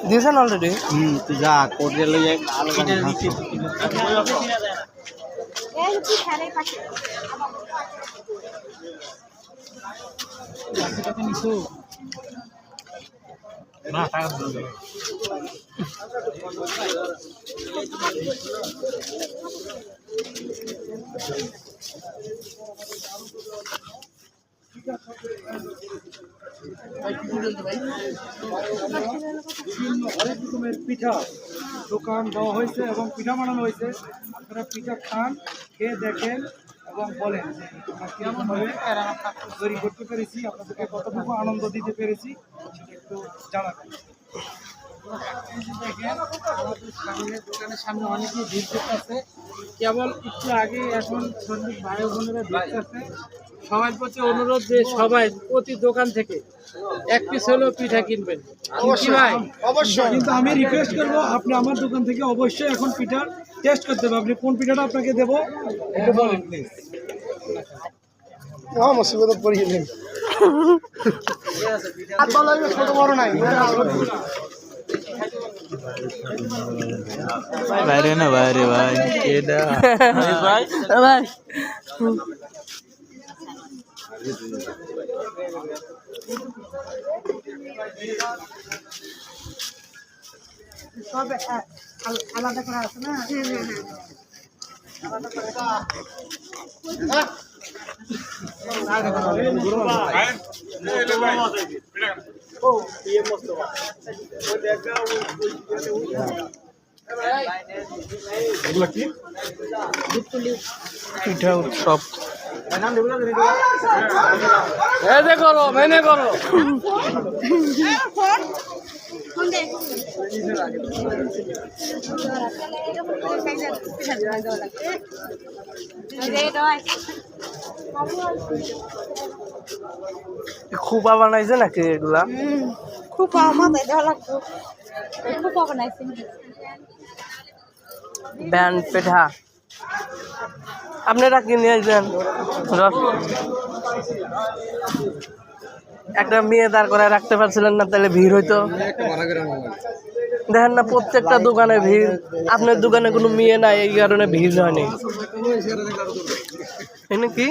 দিয়েছেন অলরেডি? তুই যা কোর্টে লইয়া অনেক রকমের পিঠা দোকান দেওয়া হয়েছে এবং পিঠা বানানো হয়েছে। আপনারা পিঠা খান, খেয়ে দেখেন এবং বলেন আমরা কেমনভাবে তৈরি করতে পেরেছি, আপনাদেরকে কতটুকু আনন্দ দিতে পেরেছি সেটা একটু জানাবেন। দেখেন আমাদের সামনে দোকানের সামনে অনেকেই ভিড় করতেছে, কেবল একটু আগে এখন শ্রমিক ভাই বোনেরা দেখতেছে। সবার প্রতি অনুরোধ যে সবাই প্রতি দোকান থেকে এক পিস হলেও পিঠা কিনবেন। অবশ্যই কিন্তু আমি রিকোয়েস্ট করবো আপনি আমার দোকান থেকে অবশ্যই এখন পিঠা টেস্ট করতে হবে। আপনি কোন পিঠাটা আপনাকে দেবো একটু বলেন প্লিজ। মুসিবত পড়িয়ে ছোট বড় নাই বাইরে না বাইরে ভাই এটা ভাই ভাই সব আলাদা করা আছে না? পিঠা উৎসব করো মেনে করো। খুবা বানাইছে নাকি এগুলা? খুব মাথায় দেওয়া লাগতো, খুব বানাইছে। ব্যান্ড পিঠা আপনারা কি নিয়ে আসবেন? একটা মেয়ে দাঁড় করে রাখতে পারছিলেন না, তাহলে ভিড় হইতো। দেখেন না প্রত্যেকটা দোকানে ভিড়, আপনার দোকানে কোনো মেয়ে নাই এই কারণে ভিড় হয়নি। কি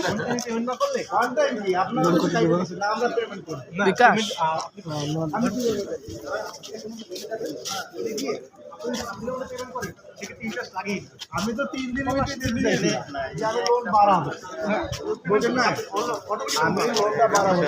বিকাশ আমি তো 3 দিনের লোন বাড়াবো, বুঝলেন না? আমি লোনটা বাড়াবো